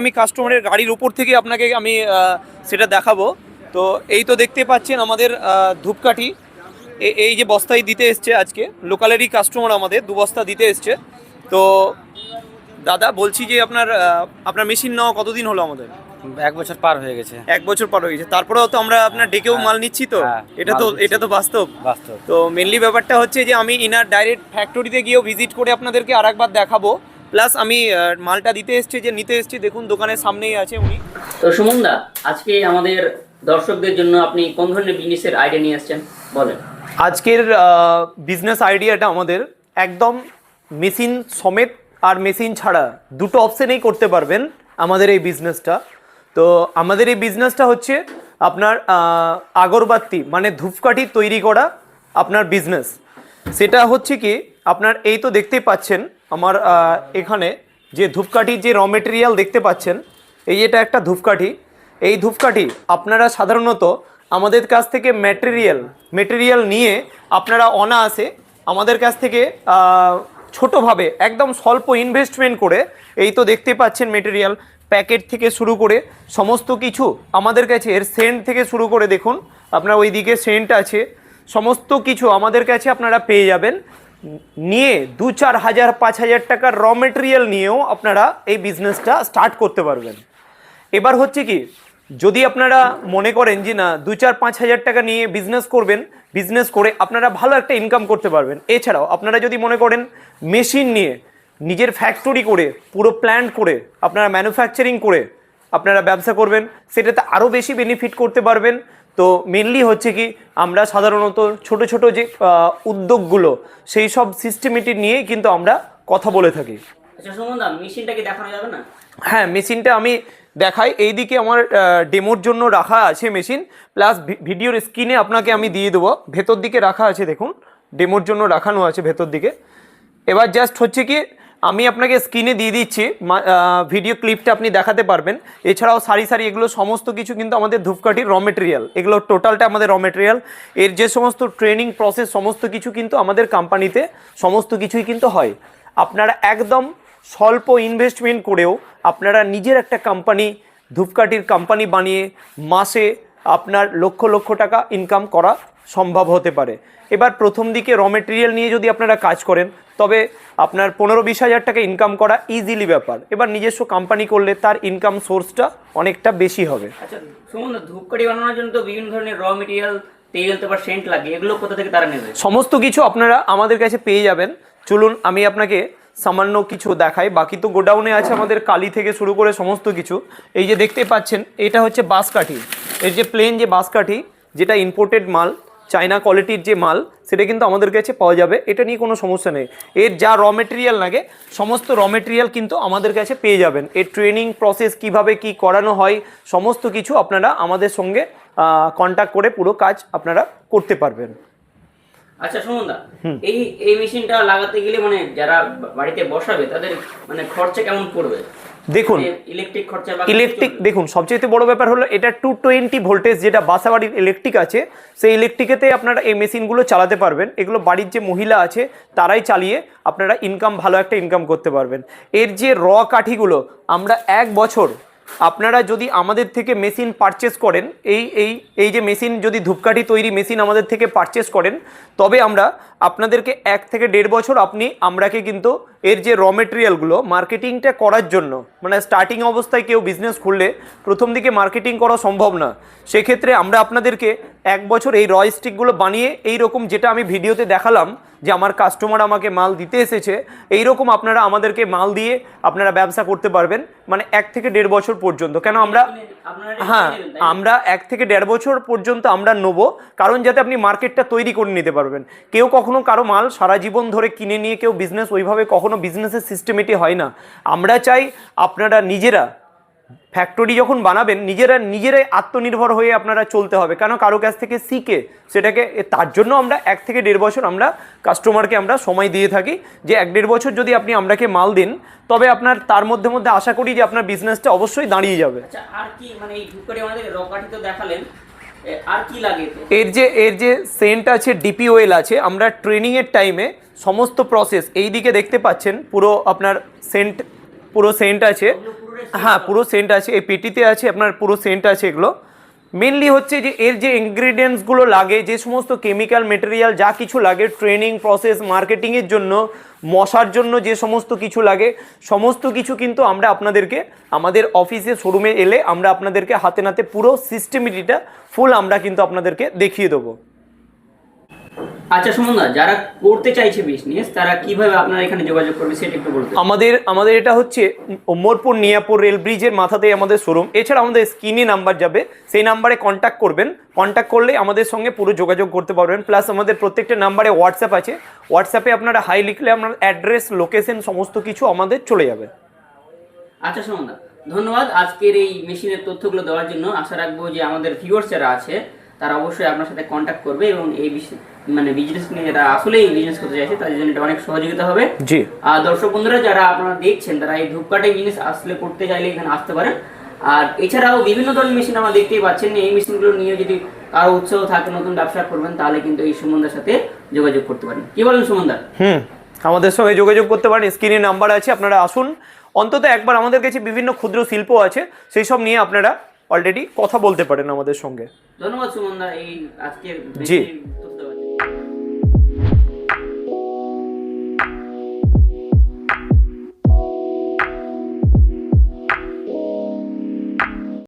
আমি কাস্টমারের গাড়ির উপর থেকে আপনাকে আমি সেটা দেখাবো। তো এই তো দেখতে পাচ্ছেন আমাদের ধূপকাঠি এই যে বস্তায় দিতে এসছে, আজকে লোকালেরই কাস্টমার আমাদের 2 বস্তা দিতে এসছে। তো দাদা বলছি যে আপনার মেশিন নেওয়া কতদিন হলো আমাদের? 1 বছর পার হয়ে গেছে। 1 বছর পার হয়ে গেছে, তারপরেও তো আমরা আপনার ডেকেও মাল নিচ্ছি। তো হ্যাঁ, এটা তো বাস্তব। বাস্তব। তো মেনলি ব্যাপারটা হচ্ছে যে আমি ইনার ডাইরেক্ট ফ্যাক্টরিতে গিয়েও ভিজিট করে আপনাদেরকে আরেকবার দেখাবো, প্লাস আমি মালটা দিতে এসছি, যে নিতে এসছি, দেখুন দোকানের সামনেই আছে উনি। তো সুমন দা, আজকে আমাদের দর্শকদের জন্য আপনি কোন ধরনের বিজনেসের আইডিয়া নিয়ে আসছেন বলেন। আজকের বিজনেস আইডিয়াটা আমাদের একদম মেশিন সমেত আর মেশিন ছাড়া দুটো অপশানেই করতে পারবেন আমাদের এই বিজনেসটা। তো আমাদের এই বিজনেসটা হচ্ছে আপনার আগরবাতি মানে ধূপকাঠি তৈরি করা আপনার বিজনেস। সেটা হচ্ছে কি আপনার এই তো দেখতেই পাচ্ছেন আমার এখানে যে ধূপকাঠির যে র মেটেরিয়াল দেখতে পাচ্ছেন, এই এটা একটা ধূপকাঠি। এই ধূপকাঠি আপনারা সাধারণত আমাদের কাছ থেকে মেটেরিয়াল নিয়ে আপনারা অনায়াসে আমাদের কাছ থেকে ছোটোভাবে একদম স্বল্প ইনভেস্টমেন্ট করে, এই তো দেখতে পাচ্ছেন মেটেরিয়াল প্যাকেট থেকে শুরু করে সমস্ত কিছু আমাদের কাছে, এর সেন্ট থেকে শুরু করে দেখুন আপনার ওইদিকে সেন্ট আছে, সমস্ত কিছু আমাদের কাছে আপনারা পেয়ে যাবেন। নিয়ে 2-4 হাজার 5,000 টাকার র মেটেরিয়াল নিয়েও আপনারা এই বিজনেসটা স্টার্ট করতে পারবেন। এবার হচ্ছে কি, যদি আপনারা মনে করেন যে না 2-4-5 হাজার টাকা নিয়ে বিজনেস করবেন, বিজনেস করে আপনারা ভালো একটা ইনকাম করতে পারবেন। এছাড়াও আপনারা যদি মনে করেন মেশিন নিয়ে নিজের ফ্যাক্টরি করে পুরো প্ল্যান্ট করে আপনারা ম্যানুফ্যাকচারিং করে আপনারা ব্যবসা করবেন, সেটাতে আরও বেশি বেনিফিট করতে পারবেন। তো মেনলি হচ্ছে কি আমরা সাধারণত ছোট ছোট যে উদ্যোগগুলো সেই সব সিস্টেমেটিক নিয়ে কিন্তু আমরা কথা বলে থাকি। আচ্ছা সুমন দা, মেশিনটা কি দেখানো যাবে না? হ্যাঁ, মেশিনটা আমি দেখাই। এইদিকে আমার ডেমোর জন্য রাখা আছে মেশিন, প্লাস ভিডিওর স্ক্রিনে আপনাকে আমি দিয়ে দেবো। ভেতর দিকে রাখা আছে, দেখুন ডেমোর জন্য রাখানো আছে ভেতর দিকে। এবার জাস্ট হচ্ছে কি আমি আপনাকে স্ক্রিনে দিয়ে দিচ্ছি, ভিডিও ক্লিপটা আপনি দেখাতে পারবেন। এছাড়াও সারি সারি এগুলো সমস্ত কিছু কিন্তু আমাদের ধূপকাঠির র মেটেরিয়াল, এগুলো টোটালটা আমাদের র মেটেরিয়াল। এর যে সমস্ত ট্রেনিং প্রসেস সমস্ত কিছু কিন্তু আমাদের কোম্পানিতে সমস্ত কিছুই কিন্তু হয়। আপনারা একদম স্বল্প ইনভেস্টমেন্ট করেও আপনারা নিজের একটা কোম্পানি, ধূপকাঠির কোম্পানি বানিয়ে মাসে আপনার লক্ষ লক্ষ টাকা ইনকাম করা সম্ভব হতে পারে। এবার প্রথম দিকে র মেটেরিয়াল নিয়ে যদি আপনারা কাজ করেন তবে আপনার 15-20 হাজার টাকা ইনকাম করা ইজিলি ব্যাপার। এবার নিজস্ব কোম্পানি করলে তার ইনকাম সোর্সটা অনেকটা বেশি হবে। আচ্ছা সুমন দা, ধূপকাঠি বানানোর জন্য তো বিভিন্ন ধরনের র মেটেরিয়াল, তেল, তারপর সেন্ট লাগে, এগুলো কোথা থেকে তারা নেবে? সমস্ত কিছু আপনারা আমাদের কাছে পেয়ে যাবেন। চলুন আমি আপনাকে সামান্য কিছু দেখাই। বাকি তো গোডাউনে আছে আমাদের কালি থেকে শুরু করে সমস্ত কিছু। এই যে দেখতে পাচ্ছেন এটা হচ্ছে বাঁশকাঠি, এর যে প্লেন যে বাঁশকাঠি, যেটা ইম্পোর্টেড মাল, চায়না কোয়ালিটির যে মাল, সেটা কিন্তু আমাদের কাছে পাওয়া যাবে। এটা নিয়ে কোনো সমস্যা নেই। এর যা র মেটেরিয়াল লাগে সমস্ত র মেটেরিয়াল কিন্তু আমাদের কাছে পেয়ে যাবেন। এর ট্রেনিং প্রসেস কিভাবে কি করানো হয় সমস্ত কিছু আপনারা আমাদের সঙ্গে কন্ট্যাক্ট করে পুরো কাজ আপনারা করতে পারবেন। আচ্ছা সুমন দা, এই মেশিনটা লাগাতে গেলে মানে যারা বাড়িতে বসাবে তাদের মানে খরচা কেমন পড়বে? দেখুন ইলেকট্রিক খরচা, দেখুন সবচেয়ে বড় ব্যাপার হলো এটা 220 ভোল্টেজ, যেটা বাসা বাড়ির ইলেকট্রিক আছে সেই ইলেকট্রিকেতে আপনারা এই মেশিনগুলো চালাতে পারবেন। এগুলো বাড়ির যে মহিলা আছে তারাই চালিয়ে আপনারা ভালো একটা ইনকাম করতে পারবেন। এর যে র কাঠিগুলো আমরা 1 বছর, আপনারা যদি আমাদের থেকে মেশিন পারচেস করেন, এই যে মেশিন যদি ধূপকাঠি তৈরি মেশিন আমাদের থেকে পারচেস করেন, তবে আমরা আপনাদেরকে 1 থেকে 1.5 বছর আমরাকে কিন্তু এর যে র মেটেরিয়ালগুলো মার্কেটিংটা করার জন্য, মানে স্টার্টিং অবস্থায় কেউ বিজনেস খুললে প্রথম দিকে মার্কেটিং করা সম্ভব না, সেক্ষেত্রে আমরা আপনাদেরকে 1 বছর এই র স্টিকগুলো বানিয়ে এই রকম যেটা আমি ভিডিওতে দেখালাম যে আমার কাস্টমার আমাকে মাল দিতে এসেছে, এই রকম আপনারা আমাদেরকে মাল দিয়ে আপনারা ব্যবসা করতে পারবেন, মানে 1 থেকে 1.5 বছর পর্যন্ত। কেন আমরা আমরা 1 থেকে 1.5 বছর পর্যন্ত আমরা নেবো, কারণ যাতে আপনি মার্কেটটা তৈরি করে নিতে পারবেন। কেউ কখনো কারো মাল সারা জীবন ধরে কিনে নিয়ে কেউ বিজনেস ওইভাবে কখনো বিজনেসের সিস্টেমেটি হয় না। আমরা চাই আপনারা নিজেরা ফ্যাক্টরি যখন বানাবেন নিজেরাই আত্মনির্ভর হয়ে আপনারা চলতে হবে, কেন কারো কাছ থেকে শিখে সেটাকে, তার জন্য আমরা 1 থেকে 1.5 বছর আমরা কাস্টমারকে আমরা সময় দিয়ে থাকি, যে 1-1.5 বছর যদি আপনি আমরাকে মাল দিন তবে আপনার তার মধ্যে আশা করি যে আপনার বিজনেসটা অবশ্যই দাঁড়িয়ে যাবে। আচ্ছা আর কি মানে এই ধূপকাঠি আমাদের র কাঠি তো দেখালেন, আর কি লাগে? এর যে সেন্ট আছে, ডিপি অয়েল আছে, আমরা ট্রেনিংয়ের টাইমে সমস্ত প্রসেস এই দিকে দেখতে পাচ্ছেন পুরো আপনার সেন্ট আছে। হ্যাঁ পুরো সেন্ট আছে, এই পেটিতে আছে আপনার পুরো সেন্ট আছে। এগুলো মেনলি হচ্ছে যে এর যে ইনগ্রিডিয়েন্টসগুলো লাগে, যে সমস্ত কেমিক্যাল মেটেরিয়াল যা কিছু লাগে ট্রেনিং প্রসেস মার্কেটিংয়ের জন্য, মশার জন্য যে সমস্ত কিছু লাগে, সমস্ত কিছু কিন্তু আমরা আপনাদেরকে আমাদের অফিসে শোরুমে এলে আমরা আপনাদেরকে হাতে নাতে পুরো সিস্টেমেটিটা ফুল আমরা কিন্তু আপনাদেরকে দেখিয়ে দেবো। আচ্ছা সুমনদা, যারা করতে চাইছে বিজনেস তারা কিভাবে আপনারা এখানে যোগাযোগ করবে সেটা একটু বলতে। আমাদের এটা হচ্ছে ওমরপুর নিয়াপুর রেল ব্রিজের মাথাতেই আমাদের শোরুম। এছাড়া আমাদের স্ক্রিনে নাম্বার যাবে, সেই নাম্বারে কন্ট্যাক্ট করবেন, কন্ট্যাক্ট করলে আমাদের সঙ্গে পুরো যোগাযোগ করতে পারবেন। প্লাস আমাদের প্রত্যেকটা নাম্বারে হোয়াটসঅ্যাপ আছে, হোয়াটসঅ্যাপে আপনারা হাই লিখলে আপনার অ্যাড্রেস লোকেশন সমস্ত কিছু আমাদের চলে যাবে। আচ্ছা সুমনদা, ধন্যবাদ আজকের এই মেশিনের তথ্যগুলো দেওয়ার জন্য। আশা রাখবো যে আমাদের ভিউয়ার্স যারা আছে তারা অবশ্যই আপনার সাথে কন্ট্যাক্ট করবে এবং এই মানে বিজনেস নিয়ে যারা আসলেই বিজনেস করতে চাইছে তাদের জন্য এটা অনেক সহযোগিতা হবে। জি। আর দর্শক বন্ধুরা যারা আপনারা দেখছেন তারা এই ধূপকাঠি জিনিস আসলে করতে চাইলে এখানে আসতে পারেন। আর এছাড়াও বিভিন্ন ধরনের মেশিন আমরা দেখতেই পাচ্ছেন, এই মেশিনগুলো নিয়ে যদি কারো উৎসাহ থাকে নতুন ব্যবসা করবেন তাহলে কিন্তু এই সুমনদার সাথে যোগাযোগ করতে পারেন। কি বলেন সুমনদা? আমাদের সঙ্গে যোগাযোগ করতে পারেন, স্ক্রিনে নাম্বার আছে, আপনারা আসুন অন্তত একবার। আমাদের কাছে বিভিন্ন ক্ষুদ্র শিল্প আছে, সেই সব নিয়ে আপনারা অলরেডি কথা বলতে পারেন আমাদের সঙ্গে। ধন্যবাদ সুমনদা এই আজকের জি।